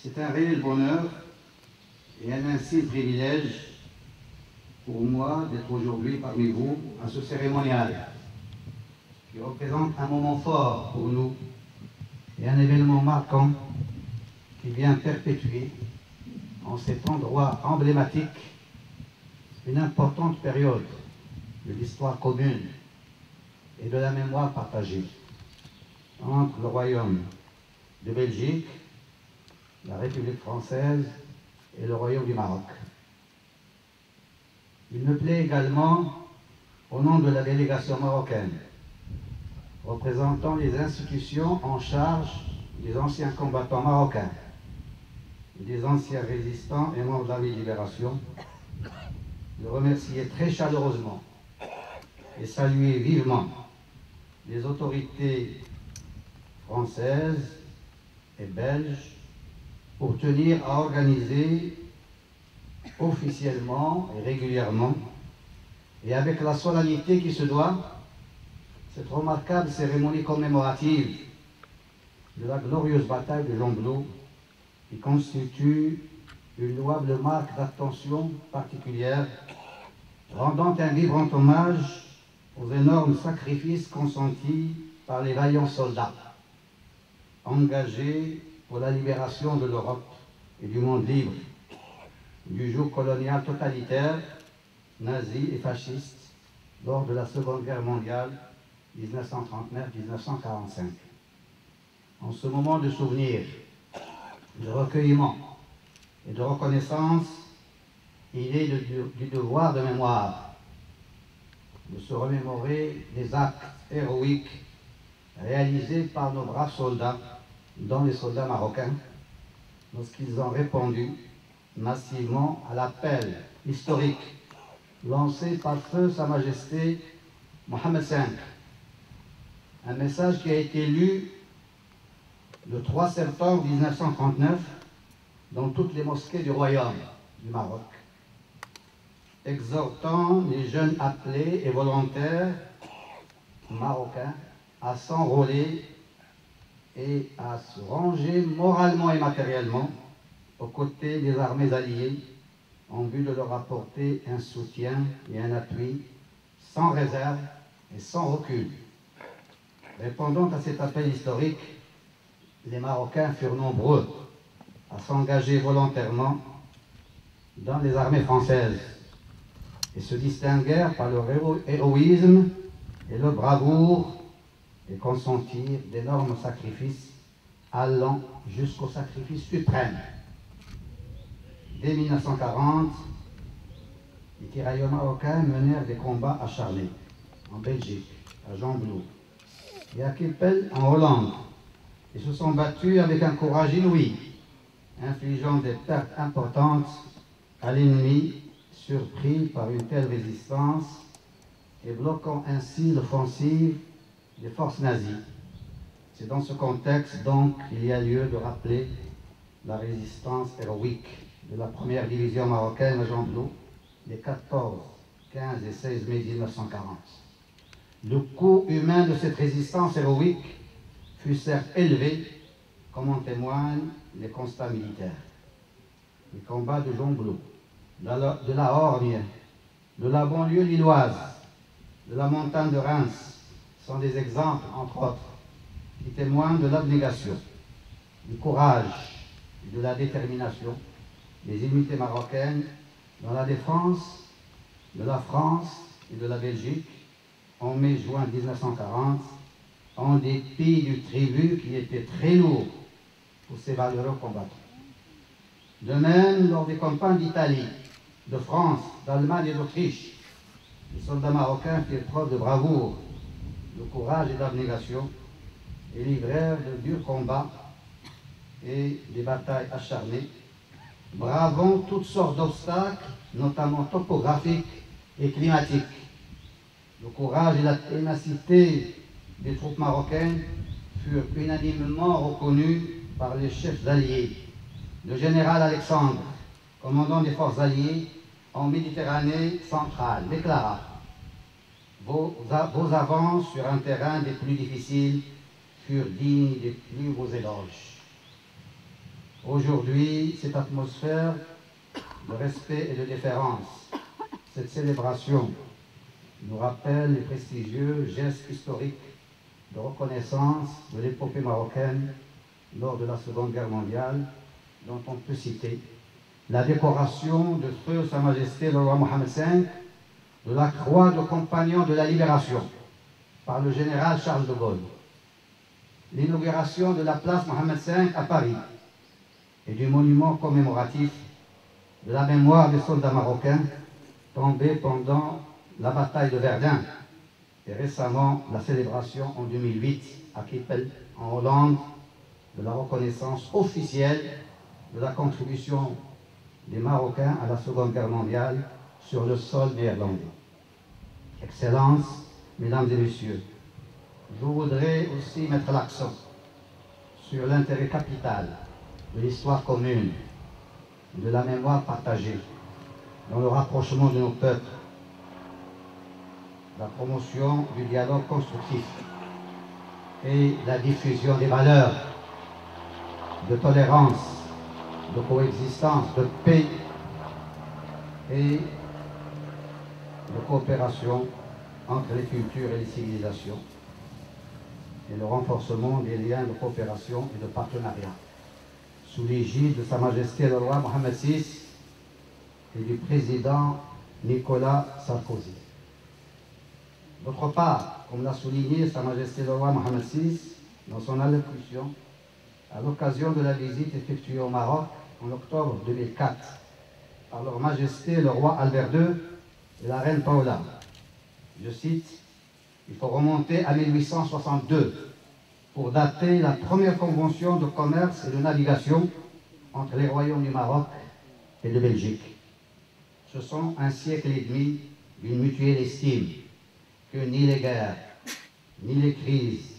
C'est un réel bonheur et un insigne privilège pour moi d'être aujourd'hui parmi vous à ce cérémonial qui représente un moment fort pour nous et un événement marquant qui vient perpétuer en cet endroit emblématique une importante période de l'histoire commune et de la mémoire partagée entre le Royaume de Belgique, la République française et le Royaume du Maroc. Il me plaît également, au nom de la délégation marocaine, représentant les institutions en charge des anciens combattants marocains, des anciens résistants et membres de la Libération, de remercier très chaleureusement et saluer vivement les autorités françaises et belges pour tenir à organiser officiellement et régulièrement et avec la solennité qui se doit cette remarquable cérémonie commémorative de la glorieuse bataille de Gembloux qui constitue une louable marque d'attention particulière rendant un vibrant hommage aux énormes sacrifices consentis par les vaillants soldats engagés pour la libération de l'Europe et du monde libre du joug colonial totalitaire, nazi et fasciste lors de la Seconde Guerre mondiale 1939-1945. En ce moment de souvenir, de recueillement et de reconnaissance, il est du devoir de mémoire de se remémorer les actes héroïques réalisés par nos braves soldats, dont les soldats marocains, lorsqu'ils ont répondu massivement à l'appel historique lancé par feu Sa Majesté Mohammed V. Un message qui a été lu le 3 septembre 1939 dans toutes les mosquées du Royaume du Maroc, exhortant les jeunes appelés et volontaires marocains à s'enrôler et à se ranger moralement et matériellement aux côtés des armées alliées en vue de leur apporter un soutien et un appui sans réserve et sans recul. Répondant à cet appel historique, les Marocains furent nombreux à s'engager volontairement dans les armées françaises et se distinguèrent par leur héroïsme et leur bravoure et consentirent d'énormes sacrifices allant jusqu'au sacrifice suprême. Dès 1940, les tirailleurs marocains menèrent des combats acharnés en Belgique, à Gembloux et à Kippel en Hollande et se sont battus avec un courage inouï, infligeant des pertes importantes à l'ennemi surpris par une telle résistance et bloquant ainsi l'offensive des forces nazies. C'est dans ce contexte donc qu'il y a lieu de rappeler la résistance héroïque de la première division marocaine à Gembloux les 14, 15 et 16 mai 1940. Le coût humain de cette résistance héroïque fut certes élevé, comme en témoignent les constats militaires. Les combats de Gembloux, de la Horgne, de la banlieue lilloise, de la montagne de Reims sont des exemples, entre autres, qui témoignent de l'abnégation, du courage et de la détermination des unités marocaines dans la défense de la France et de la Belgique en mai-juin 1940, en dépit du tribut qui était très lourd pour ces valeureux combattants. De même, lors des campagnes d'Italie, de France, d'Allemagne et d'Autriche, les soldats marocains firent preuve de bravoure, de courage et d'abnégation et livrèrent de durs combats et des batailles acharnées, bravant toutes sortes d'obstacles, notamment topographiques et climatiques. Le courage et la ténacité des troupes marocaines furent unanimement reconnus par les chefs alliés. Le général Alexandre, commandant des forces alliées en Méditerranée centrale, déclara « Vos avances sur un terrain des plus difficiles furent dignes des plus beaux éloges. » Aujourd'hui, cette atmosphère de respect et de déférence, cette célébration nous rappelle les prestigieux gestes historiques de reconnaissance de l'épopée marocaine lors de la Seconde Guerre mondiale, dont on peut citer la décoration de feu Sa Majesté le roi Mohammed V de la croix de compagnon de la libération par le général Charles de Gaulle, l'inauguration de la place Mohammed V à Paris et du monument commémoratif de la mémoire des soldats marocains tombés pendant la bataille de Verdun, et récemment la célébration en 2008 à Kippel, en Hollande, de la reconnaissance officielle de la contribution des Marocains à la Seconde Guerre mondiale sur le sol néerlandais. Excellences, Mesdames et Messieurs, je voudrais aussi mettre l'accent sur l'intérêt capital de l'histoire commune, de la mémoire partagée, dans le rapprochement de nos peuples, la promotion du dialogue constructif et la diffusion des valeurs de tolérance, de coexistence, de paix et de coopération entre les cultures et les civilisations, et le renforcement des liens de coopération et de partenariat sous l'égide de Sa Majesté le roi Mohammed VI et du président Nicolas Sarkozy. D'autre part, comme l'a souligné Sa Majesté le roi Mohammed VI dans son allocution à l'occasion de la visite effectuée au Maroc en octobre 2004 par leur Majesté le roi Albert II et la reine Paola, je cite, « Il faut remonter à 1862 pour dater la première convention de commerce et de navigation entre les royaumes du Maroc et de Belgique. Ce sont un siècle et demi d'une mutuelle estime que ni les guerres, ni les crises,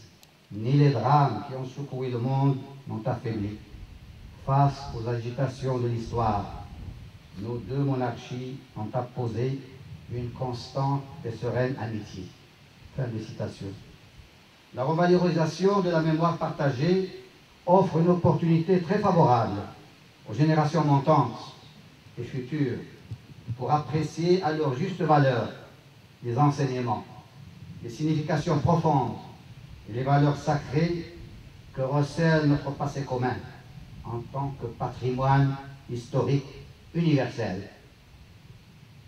ni les drames qui ont secoué le monde n'ont affaibli. Face aux agitations de l'histoire, nos deux monarchies ont apposé une constante et sereine amitié. » Fin de citation. La revalorisation de la mémoire partagée offre une opportunité très favorable aux générations montantes et futures pour apprécier à leur juste valeur les enseignements, les significations profondes et les valeurs sacrées que recèle notre passé commun en tant que patrimoine historique universel,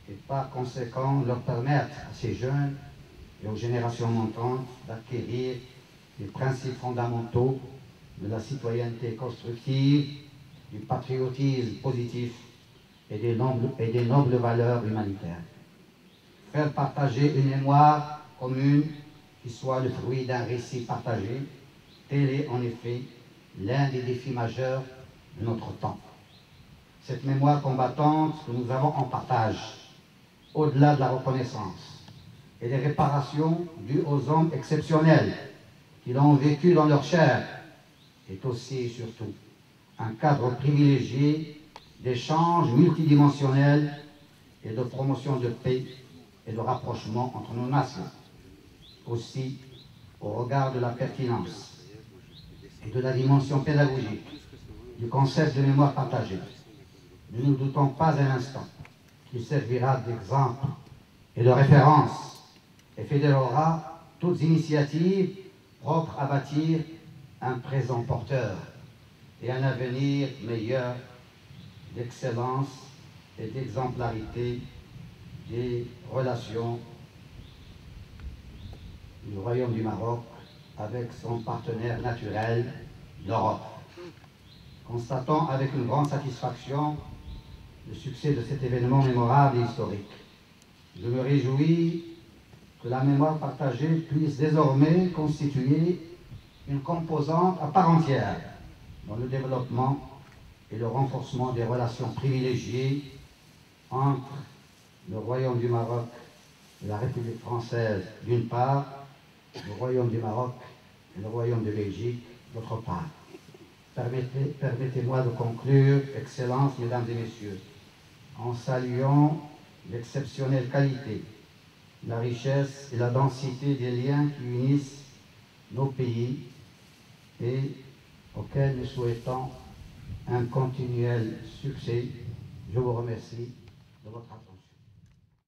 et par conséquent leur permettre à ces jeunes et aux générations montantes d'acquérir les principes fondamentaux de la citoyenneté constructive, du patriotisme positif et des nobles valeurs humanitaires. Faire partager une mémoire commune qui soit le fruit d'un récit partagé, tel est en effet l'un des défis majeurs de notre temps. Cette mémoire combattante que nous avons en partage, au-delà de la reconnaissance et des réparations dues aux hommes exceptionnels qui l'ont vécu dans leur chair, est aussi et surtout un cadre privilégié d'échanges multidimensionnels et de promotion de paix et de rapprochement entre nos nations. Aussi, au regard de la pertinence et de la dimension pédagogique du concept de mémoire partagée, ne nous doutons pas un instant qu'il servira d'exemple et de référence et fédérera toutes initiatives propres à bâtir un présent porteur et un avenir meilleur d'excellence et d'exemplarité des relations du Royaume du Maroc avec son partenaire naturel, l'Europe. Constatons avec une grande satisfaction le succès de cet événement mémorable et historique. Je me réjouis que la mémoire partagée puisse désormais constituer une composante à part entière dans le développement et le renforcement des relations privilégiées entre le Royaume du Maroc et la République française d'une part, le Royaume du Maroc et le Royaume de Belgique d'autre part. Permettez-moi de conclure, Excellences, Mesdames et Messieurs, en saluant l'exceptionnelle qualité, la richesse et la densité des liens qui unissent nos pays et auxquels nous souhaitons un continuel succès. Je vous remercie de votre attention.